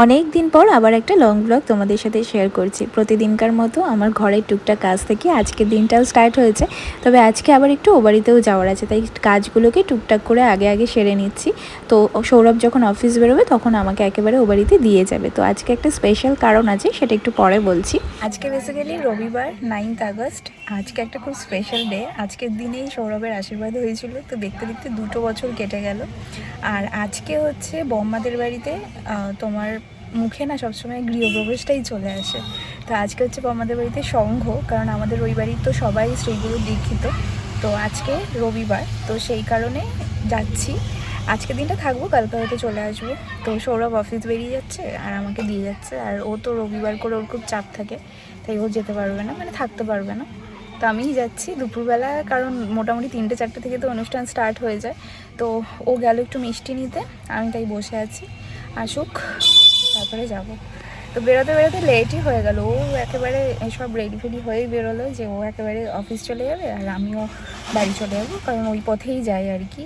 অনেক দিন পর আবার একটা লং ব্লগ তোমাদের সাথে শেয়ার করছি। প্রতিদিনকার মতো আমার ঘরের টুকটাক কাজ থেকে আজকের দিনটাও স্টার্ট হয়েছে। তবে আজকে আবার একটু ও বাড়িতেও যাওয়ার আছে, তাই কাজগুলোকে টুকটাক করে আগে আগে সেরে নিচ্ছি। তো সৌরভ যখন অফিস বেরোবে তখন আমাকে একেবারে ও বাড়িতে দিয়ে যাবে। তো আজকে একটা স্পেশাল কারণ আছে, সেটা একটু পরে বলছি। আজকে বেসিক্যালি রবিবার 9th আগস্ট। আজকে একটা খুব স্পেশাল ডে। আজকের দিনেই সৌরভের আশীর্বাদ হয়েছিল, তো দেখতে দেখতে 2 বছর কেটে গেল। আর আজকে হচ্ছে বম্মাদের বাড়িতে তোমার মুখে না সবসময় গৃহপ্রবেশটাই চলে আসে। তো আজকে হচ্ছে বম্মাদের বাড়িতে সংঘ, কারণ আমাদের ওই বাড়ির তো সবাই শ্রীগুরু দীক্ষিত। তো আজকে রবিবার, তো সেই কারণে যাচ্ছি। আজকে দিনটা থাকবো, কালকে হয়তো চলে আসবো। তো সৌরভ অফিস বেরিয়ে যাচ্ছে আর আমাকে দিয়ে যাচ্ছে। আর ও তো রবিবার করে ওর খুব চাপ থাকে, তাই ও যেতে পারবে না, মানে থাকতে পারবে না। তো আমিই যাচ্ছি দুপুরবেলা, কারণ মোটামুটি 3টে-4টে থেকে তো অনুষ্ঠান স্টার্ট হয়ে যায়। তো ও গেল একটু মিষ্টি নিতে, আমি তাই বসে আছি, আসুক তারপরে যাব। তো বেরোতে বেরোতে লেটই হয়ে গেল। ও একেবারে সব রেডি ফেডি হয়েই বেরোলো যে ও একেবারে অফিস চলে যাবে আর আমিও বাড়ি চলে যাবো, কারণ ওই পথেই যাই আর কি।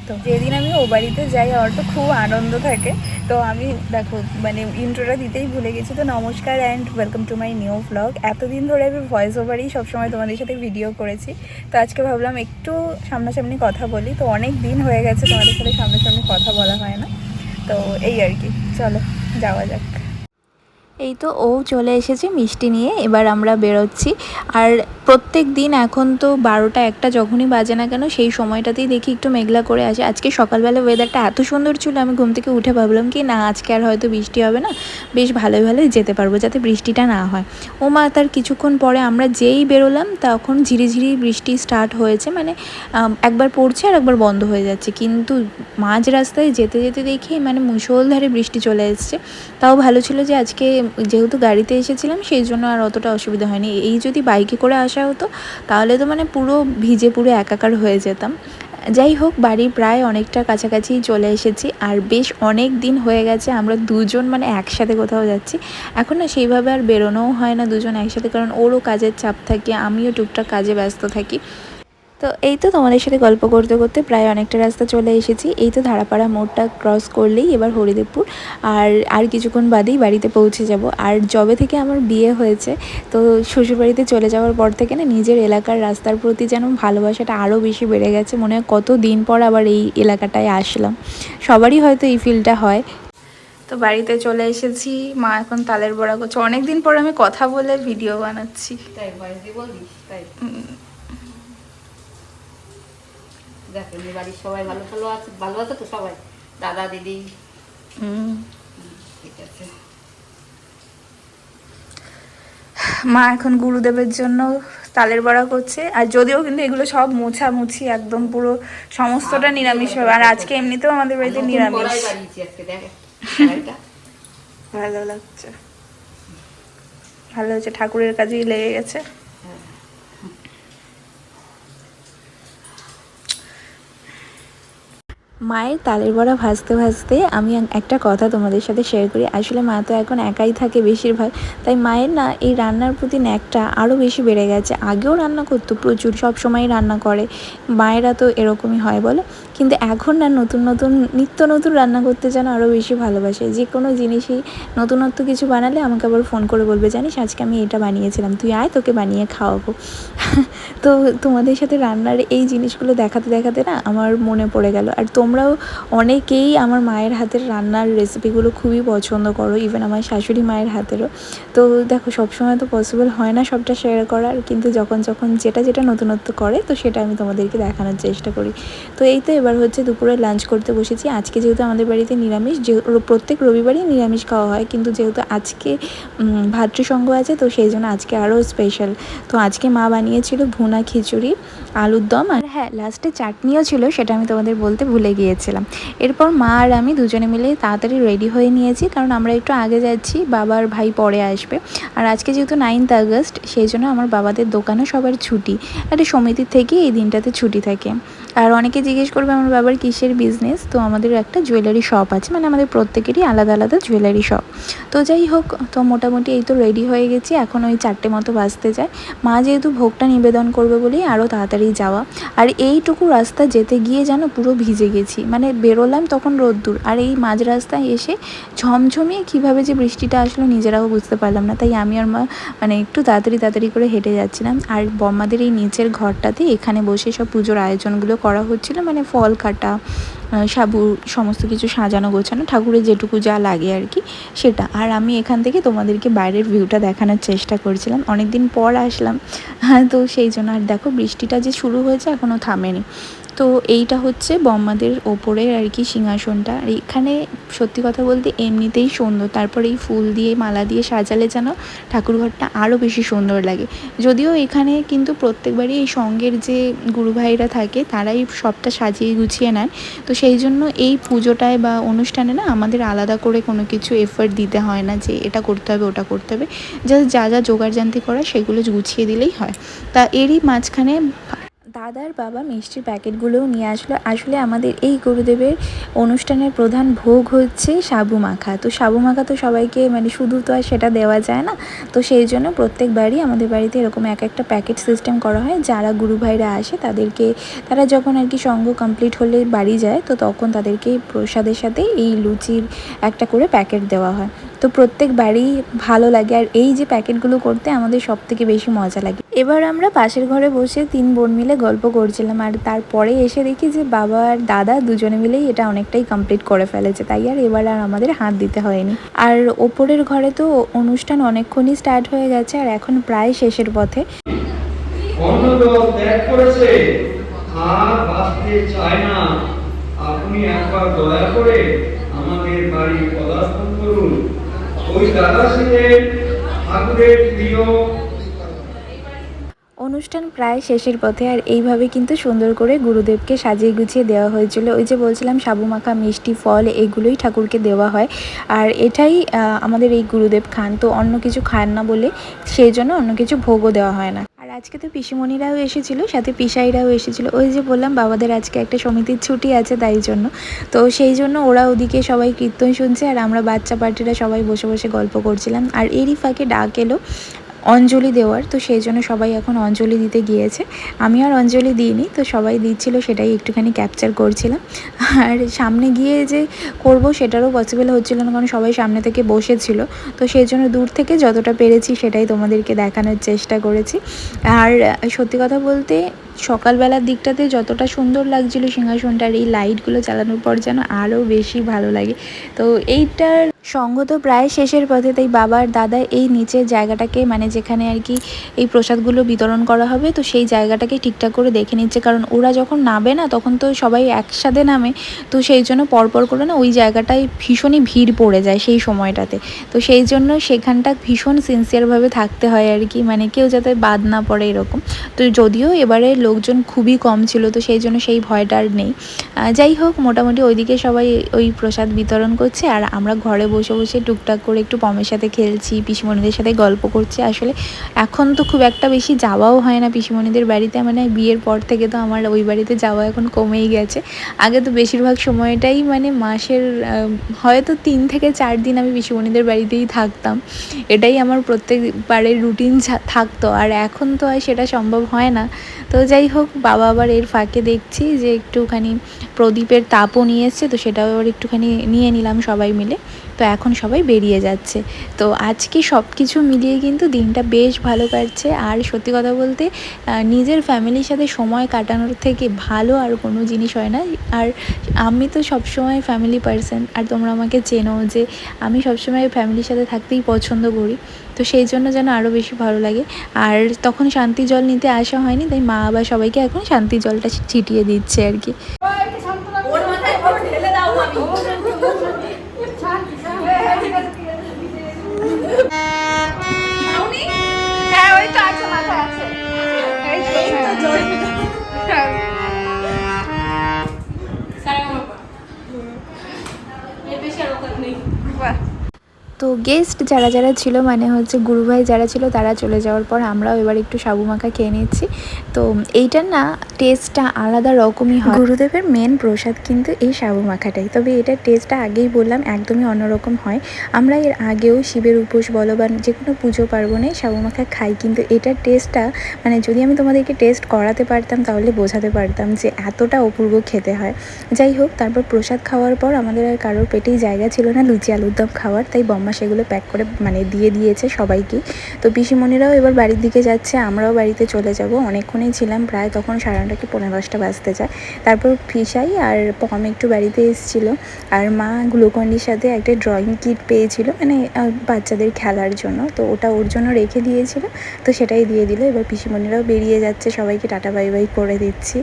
তো যেদিন আমি ও বাড়িতে যাই আমার তো খুব আনন্দ থাকে। তো আমি দেখো মানে ইন্ট্রোটা দিতেই ভুলে গেছি। তো নমস্কার and welcome to my new blog. এতদিন ধরে আমি ভয়েস ওভারেই সবসময় তোমাদের সাথে ভিডিও করেছি। তো আজকে ভাবলাম একটু সামনাসামনি কথা বলি। তো অনেক দিন হয়ে গেছে তোমাদের সাথে সামনাসামনি কথা বলা হয় না। তো এই আর কি, চলো যাওয়া যাক। এই তো ও চলে এসেছে মিষ্টি নিয়ে, এবার আমরা বেরোচ্ছি। আর প্রত্যেক দিন এখন তো 12টা-1টা যখনই বাজে না কেন সেই সময়টাতেই দেখি একটু মেঘলা করে আসে। আজকে সকালবেলা ওয়েদারটা এত সুন্দর ছিল, আমি ঘুম থেকে উঠে ভাবলাম কি না আজকে আর হয়তো বৃষ্টি হবে না, বেশ ভালোই ভালোই যেতে পারবো, যাতে বৃষ্টিটা না হয়। ও মা, তার কিছুক্ষণ পরে আমরা যেই বেরোলাম তখন ঝিরিঝিরি বৃষ্টি স্টার্ট হয়েছে, মানে একবার পড়ছে আর একবার বন্ধ হয়ে যাচ্ছে। কিন্তু মাঝ রাস্তায় যেতে যেতে দেখি মানে মুষলধারে বৃষ্টি চলে এসছে। তাও ভালো ছিল যে আজকে যেহেতু গাড়িতে এসেছিলাম সেই জন্য আর অতটা অসুবিধা হয়নি। এই যদি বাইকে করে আসা হতো তাহলে তো মানে পুরো ভিজে পুরো একাকার হয়ে যেতাম। যাই হোক, বাড়ি প্রায় অনেকটা কাছাকাছি চলে এসেছি। আর বেশ অনেক দিন হয়ে গেছে আমরা দুজন মানে একসাথে কোথাও যাচ্ছি। এখন না সেইভাবে আর বেরোনোও হয় না দুজন একসাথে, কারণ ওরও কাজের চাপ থাকে, আমিও টুকটাক কাজে ব্যস্ত থাকি। তো এই তো তোমাদের সাথে গল্প করতে করতে প্রায় অনেকটা রাস্তা চলে এসেছি। এই তো ধারাপাড়া মোড়টা ক্রস করলেই এবার হরিদেবপুর। আর কিছুক্ষণ বাদেই বাড়িতে পৌঁছে যাব। আর যবে থেকে আমার বিয়ে হয়েছে, তো শ্বশুরবাড়িতে চলে যাওয়ার পর থেকে না নিজের এলাকার রাস্তার প্রতি যেন ভালোবাসাটা আরও বেশি বেড়ে গেছে। মনে হয় কত দিন পর আবার এই এলাকাটায় আসলাম। সবারই হয়তো এই ফিলটা হয়। তো বাড়িতে চলে এসেছি, মা এখন তালের বড়া করছে। অনেকদিন পর আমি কথা বলে ভিডিও বানাচ্ছি। তাই বলিস তাই? দেখো বাড়ির সবাই ভালো ভালো আছে, ভালো আছে তো সবাই? দাদা দিদি? ঠিক আছে। মা এখন গুরুদেবের জন্য তালের বড়া করছে। আর যদিও কিন্তু এগুলো সব মোছামুছি একদম পুরো সমস্তটা নিরামিষ হবে। আর আজকে এমনিতেও আমাদের বাড়িতে নিরামিষ। ভালো লাগছে, ভালো হচ্ছে, ঠাকুরের কাজেই লেগে গেছে। মায়ের তালের বড়া ভাজতে ভাজতে আমি একটা কথা তোমাদের সাথে শেয়ার করি। আসলে মা তো এখন একাই থাকে বেশিরভাগ, তাই মায়ের না এই রান্নার প্রতি ন্যাকটা আরও বেশি বেড়ে গেছে। আগেও রান্না করতো প্রচুর, সব সময়ই রান্না করে, মায়েরা তো এরকমই হয় বলো। কিন্তু এখন না নতুন নতুন নিত্য নতুন রান্না করতে যেন আরও বেশি ভালোবাসে। যে কোনো জিনিসই নতুনত্ব কিছু বানালে আমাকে আবার ফোন করে বলবে, জানিস আজকে আমি এটা বানিয়েছিলাম, তুই আয় তোকে বানিয়ে খাওয়াবো। তো তোমাদের সাথে রান্নার এই জিনিসগুলো দেখাতে দেখাতে না আমার মনে পড়ে গেল। আর তোমরাও অনেকেই আমার মায়ের হাতের রান্নার রেসিপিগুলো খুবই পছন্দ করো, ইভেন আমার শাশুড়ি মায়ের হাতেরও। তো দেখো সবসময় তো পসিবল হয় না সবটা শেয়ার করার, কিন্তু যখন যখন যেটা যেটা নতুনত্ব করে তো সেটা আমি তোমাদেরকে দেখানোর চেষ্টা করি। তো এই তো এবার হচ্ছে দুপুরে লাঞ্চ করতে বসেছি। আজকে যেহেতু আমাদের বাড়িতে নিরামিষ, যে প্রত্যেক রবিবারই নিরামিষ খাওয়া হয়, কিন্তু যেহেতু আজকে ভাতৃসংঘ আছে তো সেই জন্য আজকে আরও স্পেশাল। তো আজকে মা বানিয়েছিল ভুনা খিচুড়ি, আলুর দম, আর হ্যাঁ লাস্টে চাটনিও ছিল, সেটা আমি তোমাদের বলতে ভুলে গিয়েছিলাম। এরপর মা আর আমি দুজনে মিলে তাড়াতাড়ি রেডি হয়ে নিয়েছি, কারণ আমরা একটু আগে যাচ্ছি, বাবার ভাই পরে আসবে। আর আজকে যেহেতু 9th আগস্ট সেই জন্য আমার বাবাদের দোকানে সবার ছুটি, একটা সমিতির থেকে এই দিনটাতে ছুটি থাকে। আর অনেকে জিজ্ঞেস করবে আমার বাবার কিসের বিজনেস, তো আমাদের একটা জুয়েলারি শপ আছে, মানে আমাদের প্রত্যেকেরই আলাদা আলাদা জুয়েলারি শপ। তো যাই হোক, তো মোটামুটি এই তো রেডি হয়ে গেছি, এখন ওই 4টে মতো বাজতে যায়। মা যেহেতু ভোগটা নিবেদন করবে বলেই আরও তাড়াতাড়ি যাওয়া। আর এইটুকু রাস্তা যেতে গিয়ে যেন পুরো ভিজে গেছি, মানে বেরোলাম তখন রোদ্দুর, আর এই মাঝ রাস্তায় এসে ঝমঝমিয়ে কীভাবে যে বৃষ্টিটা আসলো নিজেরাও বুঝতে পারলাম না। তাই আমি আর মা মানে একটু তাড়াতাড়ি করে হেঁটে যাচ্ছিলাম। আর বম্মাদের এই নিচের ঘরটাতে এখানে বসে সব পুজোর আয়োজনগুলো করা হচ্ছিলো, মানে ফল কাটা, সাবু, সমস্ত কিছু সাজানো গোছানো, ঠাকুরের যেটুকু যা লাগে আর কি সেটা। আর আমি এখান থেকে তোমাদেরকে বাইরের ভিউটা দেখানোর চেষ্টা করছিলাম, অনেক দিন পর আসলাম, তো সেই জন্য। আর দেখো বৃষ্টিটা যে শুরু হয়েছে এখনও থামেনি। তো এইটা হচ্ছে বম্মাদের ওপরের আর কি সিংহাসনটা। আর এখানে সত্যি কথা বলতে এমনিতেই সুন্দর, তারপর এই ফুল দিয়ে মালা দিয়ে সাজালে যেন ঠাকুরঘরটা আরও বেশি সুন্দর লাগে। যদিও এখানে কিন্তু প্রত্যেকবারই এই সঙ্গের যে গুরু ভাইরা থাকে তারাই সবটা সাজিয়ে গুছিয়ে নেন। তো সেই জন্য এই পুজোটায় বা অনুষ্ঠানে না আমাদের আলাদা করে কোনো কিছু এফর্ট দিতে হয় না যে এটা করতে হবে ওটা করতে হবে, জাস্ট যা যা জোগাড়জান্তি করা সেগুলো গুছিয়ে দিলেই হয়। তা এরই মাঝখানে দাদার বাবা মিষ্টির প্যাকেটগুলোও নিয়ে আসলো। আসলে আমাদের এই গুরুদেবের অনুষ্ঠানের প্রধান ভোগ হচ্ছে সাবু মাখা। তো সাবু মাখা তো সবাইকে মানে শুধু তো আর সেটা দেওয়া যায় না, তো সেই জন্য প্রত্যেকবারই আমাদের বাড়িতে এরকম এক একটা প্যাকেট সিস্টেম করা হয়। যারা গুরু ভাইরা আসে তাদেরকে, তারা যখন আর কি সঙ্গ কমপ্লিট হলে বাড়ি যায়, তো তখন তাদেরকে প্রসাদের সাথে এই লুচির একটা করে প্যাকেট দেওয়া হয়। তো প্রত্যেকবারই ভালো লাগে, আর এই যে প্যাকেটগুলো করতে আমাদের সব থেকে বেশি মজা লাগে। এবার আমরা পাশের ঘরে বসে 3 বোন মিলে গল্প করছিলাম, আর তারপরে এসে দেখি যে বাবা আর দাদা দুজনে মিলেই এটা অনেকটাই কমপ্লিট করে ফেলেছে, তাই আর এবার আর আমাদের হাত দিতে হয়নি। আর ওপরের ঘরে তো অনুষ্ঠান অনেকক্ষণই স্টার্ট হয়ে গেছে, আর এখন প্রায় শেষের পথে। অন্নদল ত্যাগ করেছে, আর বাঁচতে চায় না। আপনি একবার দয়া করে আমাদের বাড়ি পদার্পণ করুন। ওই দাদা ছিলেন ঠাকুরের প্রিয়। অনুষ্ঠান প্রায় শেষের পথে, আর এইভাবে কিন্তু সুন্দর করে গুরুদেবকে সাজিয়ে গুছিয়ে দেওয়া হয়েছিল। ওই যে বলছিলাম সাবু মাখা, মিষ্টি, ফল এগুলোই ঠাকুরকে দেওয়া হয়, আর এটাই আমাদের এই গুরুদেব খান, তো অন্য কিছু খান না বলে সেই জন্য অন্য কিছু ভোগও দেওয়া হয় না। আর আজকে তো পিসিমণিরাও এসেছিলো, সাথে পিসাইরাও এসেছিলো। ওই যে বললাম বাবাদের আজকে একটা সমিতির ছুটি আছে, তাই জন্য। তো সেই জন্য ওরা ওদিকে সবাই কীর্তন শুনছে, আর আমরা বাচ্চা পার্টিরা সবাই বসে বসে গল্প করছিলাম। আর এরই ফাঁকে ডাক এলো অঞ্জলি দেওয়ার, তো সেই জন্য সবাই এখন অঞ্জলি দিতে গিয়েছে। আমি আর অঞ্জলি দিইনি, তো সবাই দিচ্ছিল সেটাই একটুখানি ক্যাপচার করছিলাম। আর সামনে গিয়ে যে করব সেটারও পসিবল হচ্ছিল না, কারণ সবাই সামনে থেকে বসেছিল। তো সেই জন্য দূর থেকে যতটা পেরেছি সেটাই তোমাদেরকে দেখানোর চেষ্টা করেছি। আর সত্যি কথা বলতে সকালবেলার দিকটাতে যতটা সুন্দর লাগছিল সিংহাসনটার, এই লাইটগুলো চালানোর পর যেন আরও বেশি ভালো লাগে। তো এইটার সঙ্গ তো প্রায় শেষের পথে, তাই বাবা আর দাদা এই নিচের জায়গাটাকে, মানে যেখানে আর কি এই প্রসাদগুলো বিতরণ করা হবে, তো সেই জায়গাটাকে ঠিকঠাক করে দেখে নিচ্ছে, কারণ ওরা যখন নামবে না তখন তো সবাই একসাথে নামে, তো সেই জন্য পরপর করে না ওই জায়গাটায় ভীষণই ভিড় পড়ে যায় সেই সময়টাতে। তো সেই জন্য সেখানটা ভীষণ সিনসিয়ারভাবে থাকতে হয় আর কি, মানে কেউ যাতে বাদ না পড়ে এরকম। তো যদিও এবারে লোকজন খুবই কম ছিল, তো সেই জন্য সেই ভয়টা আর নেই। যাই হোক, মোটামুটি ওইদিকে সবাই ওই প্রসাদ বিতরণ করছে, আর আমরা ঘরে বসে বসে টুকটাক করে একটু পমের সাথে খেলছি, পিসিমণিদের সাথে গল্প করছি। আসলে এখন তো খুব একটা বেশি যাওয়াও হয় না পিসিমণিদের বাড়িতে, মানে বিয়ের পর থেকে তো আমার ওই বাড়িতে যাওয়া এখন কমেই গেছে। আগে তো বেশিরভাগ সময়টাই মানে মাসের হয়তো 3 থেকে 4 দিন আমি পিসিমণিদের বাড়িতেই থাকতাম, এটাই আমার প্রত্যেকবারের রুটিন থাকতো। আর এখন তো আর সেটা সম্ভব হয় না। তো যাই হোক, বাবা আবার এর ফাঁকে দেখছি যে একটুখানি প্রদীপের তাপও নিয়ে এসছে, তো সেটাও আবার একটুখানি নিয়ে নিলাম সবাই মিলে। তো এখন সবাই বেরিয়ে যাচ্ছে। তো আজকে সব কিছু মিলিয়ে কিন্তু দিনটা বেশ ভালো কাটছে। আর সত্যি কথা বলতে নিজের ফ্যামিলির সাথে সময় কাটানোর থেকে ভালো আর কোনো জিনিস হয় না। আর আমি তো সবসময় ফ্যামিলি পার্সন, আর তোমরা আমাকে চেনো যে আমি সবসময় ফ্যামিলির সাথে থাকতেই পছন্দ করি, তো সেই জন্য যেন আরও বেশি ভালো লাগে। আর তখন শান্তি জল নিতে আসা হয়নি, তাই মা আবার সবাইকে এখন শান্তি জলটা ছিটিয়ে দিচ্ছে আর কি। তো গেস্ট যারা যারা ছিল, মানে হচ্ছে গুরুভাই যারা ছিল তারা চলে যাওয়ার পর আমরাও এবার একটু সাবু মাখা খেয়ে নিচ্ছি। তো এইটার না টেস্টটা আলাদা রকমই হয়। গুরুদেবের মেন প্রসাদ কিন্তু এই সাবু মাখাটাই, তবে এটার টেস্টটা আগেই বললাম একদমই অন্যরকম হয়। আমরা এর আগেও শিবের উপোস বলো বা যে কোনো পুজো পার্বণে সাবু মাখা খাই, কিন্তু এটার টেস্টটা মানে যদি আমি তোমাদেরকে টেস্ট করাতে পারতাম তাহলে বোঝাতে পারতাম যে এতটা অপূর্ব খেতে হয়। যাই হোক, তারপর প্রসাদ খাওয়ার পর আমাদের আর কারোর পেটেই জায়গা ছিল না লুচি আলুর দম খাওয়ার, তাই বম্মা সেগুলো প্যাক করে মানে দিয়ে দিয়েছে সবাইকে। তো পিসিমণিরাও এবার বাড়ির দিকে যাচ্ছে, আমরাও বাড়িতে চলে যাব। অনেকক্ষণই ছিলাম, প্রায় তখন 9:30 কি 10:30 বাজতে যায়। তারপর ফিসাই আর পম একটু বাড়িতে এসেছিলো, আর মা গ্লুকন্ডির সাথে একটা ড্রয়িং কিট পেয়েছিল মানে বাচ্চাদের খেলার জন্য, তো ওটা ওর জন্য রেখে দিয়েছিল, তো সেটাই দিয়ে দিল। এবার পিসিমণিরাও বেরিয়ে যাচ্ছে, সবাইকে টাটা বাই বাই করে দিচ্ছি।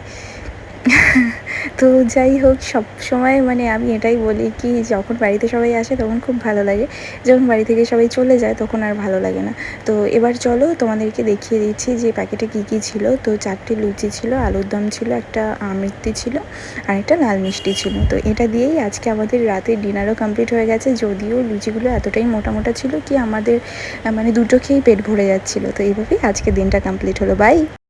তো যাই হোক, সব সময় মানে আমি এটাই বলি কি যখন বাড়িতে সবাই আসে তখন খুব ভালো লাগে, যখন বাড়ি থেকে সবাই চলে যায় তখন আর ভালো লাগে না। তো এবার চলো তোমাদেরকে দেখিয়ে দিচ্ছি যে প্যাকেটে কী কী ছিল। তো 4টে লুচি ছিল, আলুর দম ছিল, একটা আমৃত্তি ছিল, আর একটা লাল মিষ্টি ছিল। তো এটা দিয়েই আজকে আমাদের রাতের ডিনারও কমপ্লিট হয়ে গেছে, যদিও লুচিগুলো এতটাই মোটা মোটা ছিল কি আমাদের মানে দুটো খেয়েই পেট ভরে যাচ্ছিলো। তো এইভাবেই আজকে দিনটা কমপ্লিট হলো। বাই।